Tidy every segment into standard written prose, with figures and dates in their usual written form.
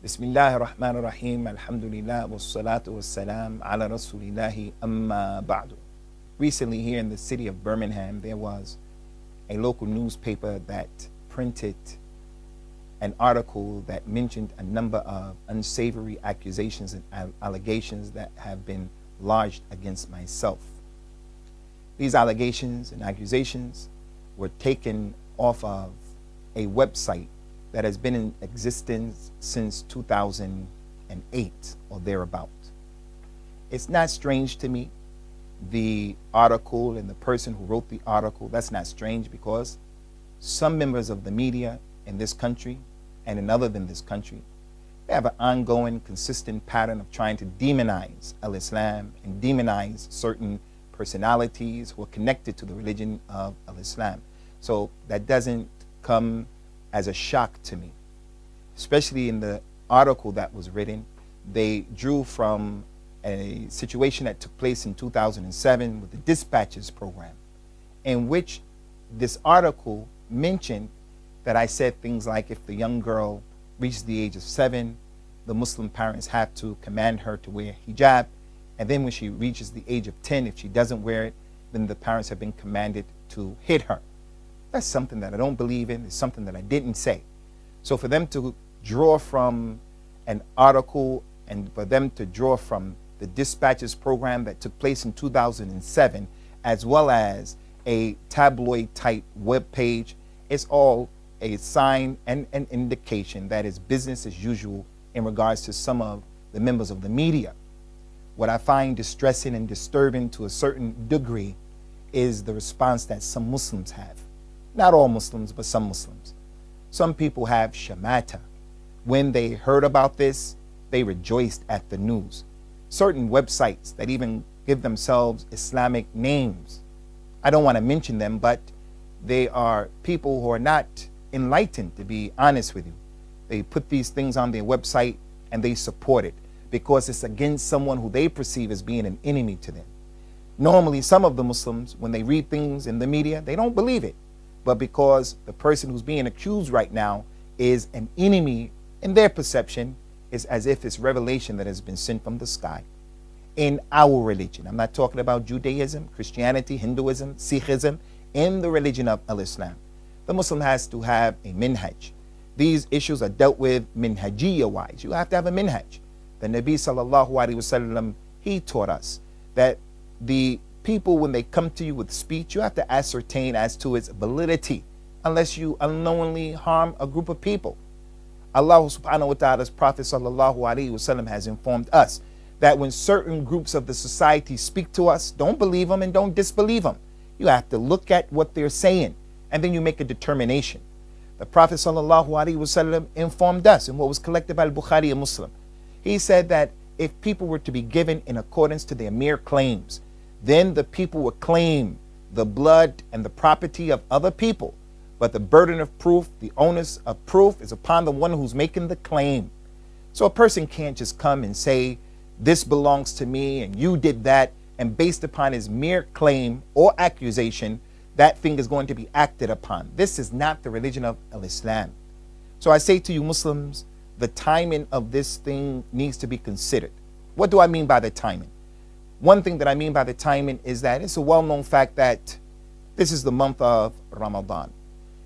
Bismillah ar-Rahman ar-Rahim, alhamdulillah, wassalatu wassalam, ala rasulillahi, amma ba'du. Recently here in the city of Birmingham, there was a local newspaper that printed an article that mentioned a number of unsavory accusations and allegations that have been lodged against myself. These allegations and accusations were taken off of a website that has been in existence since 2008 or thereabout. It's not strange to me, the article and the person who wrote the article. That's not strange, because some members of the media in this country and in other than this country, they have an ongoing, consistent pattern of trying to demonize al-Islam and demonize certain personalities who are connected to the religion of al-Islam. So that doesn't come as a shock to me. Especially in the article that was written, they drew from a situation that took place in 2007 with the dispatches program, in which this article mentioned that I said things like, if the young girl reaches the age of 7, the Muslim parents have to command her to wear hijab, and then when she reaches the age of 10, if she doesn't wear it, then the parents have been commanded to hit her. That's something that I don't believe in. It's something that I didn't say. So for them to draw from an article and for them to draw from the dispatches program that took place in 2007, as well as a tabloid type web page, it's all a sign and an indication that is business as usual in regards to some of the members of the media. What I find distressing and disturbing to a certain degree is the response that some Muslims have. Not all Muslims, but some Muslims. Some people have shamata. When they heard about this, they rejoiced at the news. Certain websites that even give themselves Islamic names, I don't want to mention them, but they are people who are not enlightened, to be honest with you. They put these things on their website and they support it because it's against someone who they perceive as being an enemy to them. Normally, some of the Muslims, when they read things in the media, they don't believe it. But because the person who's being accused right now is an enemy, in their perception, it's as if it's revelation that has been sent from the sky. In our religion, I'm not talking about Judaism, Christianity, Hinduism, Sikhism, in the religion of al-Islam, the Muslim has to have a minhaj. These issues are dealt with minhajiyya-wise. You have to have a minhaj. The Nabi sallallahu alaihi wasallam, he taught us that the people, when they come to you with speech, you have to ascertain as to its validity, unless you unknowingly harm a group of people. Allah subhanahu wa ta'ala's Prophet sallallahu alaihi wasallam has informed us that when certain groups of the society speak to us, don't believe them and don't disbelieve them. You have to look at what they're saying, and then you make a determination. The Prophet sallallahu alaihi wasallam informed us in what was collected by Al-Bukhari and Muslim. He said that if people were to be given in accordance to their mere claims, then the people would claim the blood and the property of other people. But the burden of proof, the onus of proof, is upon the one who's making the claim. So a person can't just come and say, this belongs to me and you did that, and based upon his mere claim or accusation, that thing is going to be acted upon. This is not the religion of al-Islam. So I say to you Muslims, the timing of this thing needs to be considered. What do I mean by the timing? One thing that I mean by the timing is that it's a well-known fact that this is the month of Ramadan.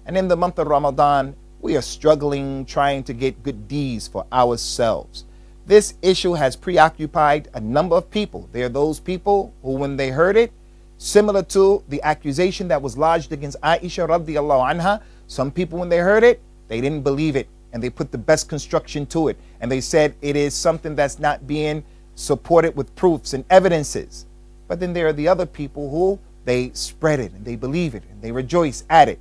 And in the month of Ramadan, we are struggling, trying to get good deeds for ourselves. This issue has preoccupied a number of people. There are those people who, when they heard it, similar to the accusation that was lodged against Aisha radiallahu anha, some people, when they heard it, they didn't believe it, and they put the best construction to it. And they said it is something that's not being supported with proofs and evidences. But then there are the other people who, they spread it and they believe it and they rejoice at it.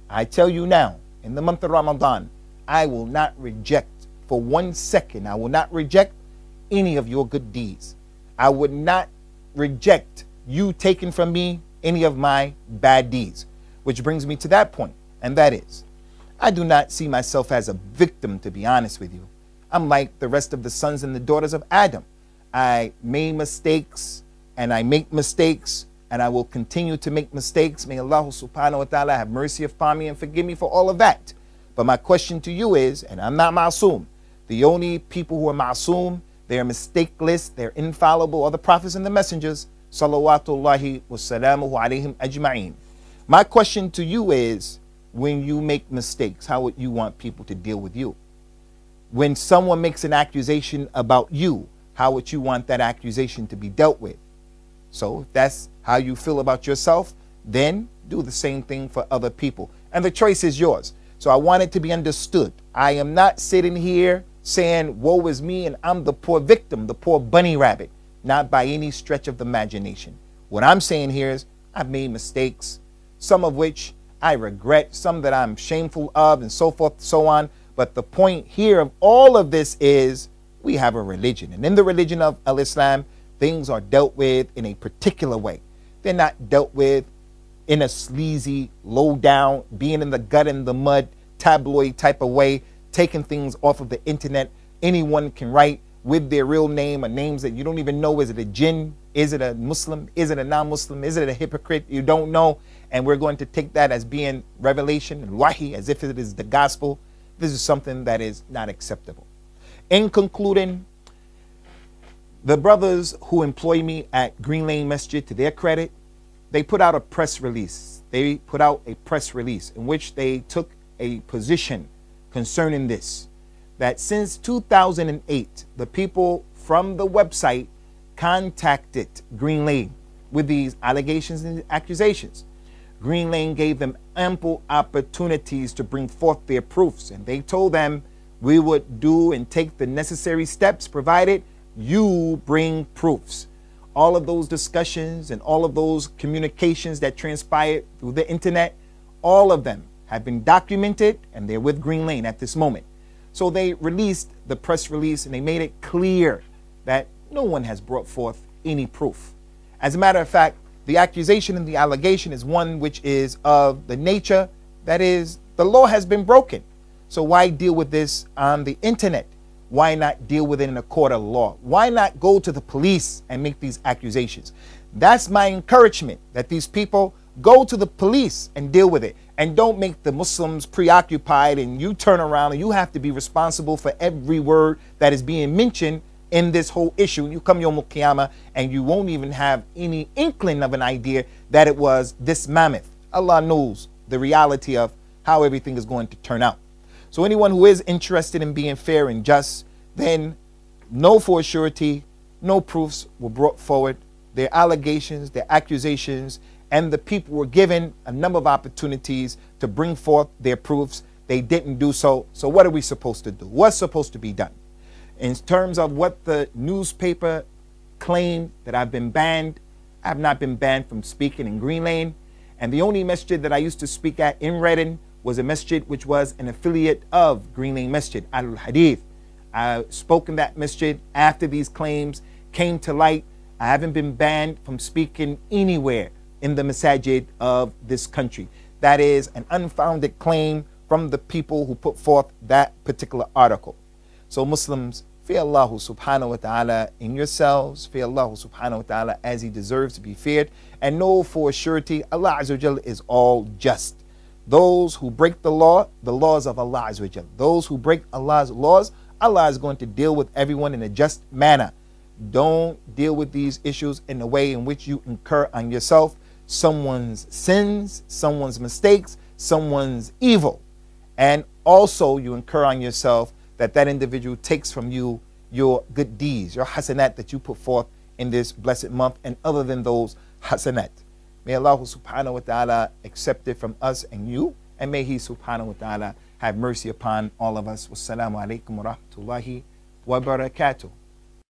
I tell you now, in the month of Ramadan, I will not reject for 1 second, I will not reject any of your good deeds. I would not reject you taking from me any of my bad deeds. Which brings me to that point, and that is, I do not see myself as a victim, to be honest with you. I'm like the rest of the sons and the daughters of Adam. I made mistakes and I make mistakes and I will continue to make mistakes. May Allah subhanahu wa ta'ala have mercy upon me and forgive me for all of that. But my question to you is, and I'm not ma'soom, The only people who are ma'soom, they are mistakeless, they're infallible, are the prophets and the messengers. Salawatullahi wa salamuhu alayhim ajma'een. My question to you is, when you make mistakes, how would you want people to deal with you? When someone makes an accusation about you, how would you want that accusation to be dealt with? So if that's how you feel about yourself, then do the same thing for other people. And the choice is yours. So I want it to be understood. I am not sitting here saying, woe is me and I'm the poor victim, the poor bunny rabbit. Not by any stretch of the imagination. What I'm saying here is I've made mistakes, some of which I regret, some that I'm shameful of, and so forth, so on. But the point here of all of this is we have a religion. And in the religion of Al-Islam, things are dealt with in a particular way. They're not dealt with in a sleazy, low down, being in the gut and the mud, tabloid type of way, taking things off of the internet. Anyone can write with their real name or names that you don't even know. Is it a jinn? Is it a Muslim? Is it a non-Muslim? Is it a hypocrite? You don't know. And we're going to take that as being revelation and wahi, as if it is the gospel. This is something that is not acceptable. In concluding, the brothers who employ me at Green Lane Masjid, to their credit, they put out a press release. They put out a press release in which they took a position concerning this, that since 2008, the people from the website contacted Green Lane with these allegations and accusations. Green Lane gave them ample opportunities to bring forth their proofs, and they told them we would do and take the necessary steps provided you bring proofs. All of those discussions and all of those communications that transpired through the internet, all of them have been documented, and they're with Green Lane at this moment. So they released the press release and they made it clear that no one has brought forth any proof. As a matter of fact, the accusation and the allegation is one which is of the nature that is, the law has been broken. So why deal with this on the internet? Why not deal with it in a court of law? Why not go to the police and make these accusations? That's my encouragement, that these people go to the police and deal with it. And don't make the Muslims preoccupied and you turn around and you have to be responsible for every word that is being mentioned in this whole issue. You come Yawm al-Qiyamah and you won't even have any inkling of an idea that it was this mammoth. Allah knows the reality of how everything is going to turn out. So anyone who is interested in being fair and just, then know for a surety, no proofs were brought forward. Their allegations, their accusations, and the people were given a number of opportunities to bring forth their proofs. They didn't do so. So what are we supposed to do? What's supposed to be done? In terms of what the newspaper claimed, that I've been banned, I have not been banned from speaking in Green Lane. And the only masjid that I used to speak at in Reading was a masjid which was an affiliate of Green Lane Masjid, Al-Hadith. I spoke in that masjid after these claims came to light. I haven't been banned from speaking anywhere in the masajid of this country. That is an unfounded claim from the people who put forth that particular article. So Muslims, fear Allah subhanahu wa ta'ala in yourselves, fear Allah subhanahu wa ta'ala as he deserves to be feared, and know for a surety Allah Azza wa Jal is all just. Those who break the laws of Allah Azza wa Jal, those who break Allah's laws, Allah is going to deal with everyone in a just manner. Don't deal with these issues in a way in which you incur on yourself someone's sins, someone's mistakes, someone's evil. And also you incur on yourself that that individual takes from you your good deeds, your hasanat that you put forth in this blessed month, and other than those hasanat. May Allah subhanahu wa ta'ala accept it from us and you, and may he subhanahu wa ta'ala have mercy upon all of us. Wassalamu alaikum wa rahmatullahi wa barakatuh.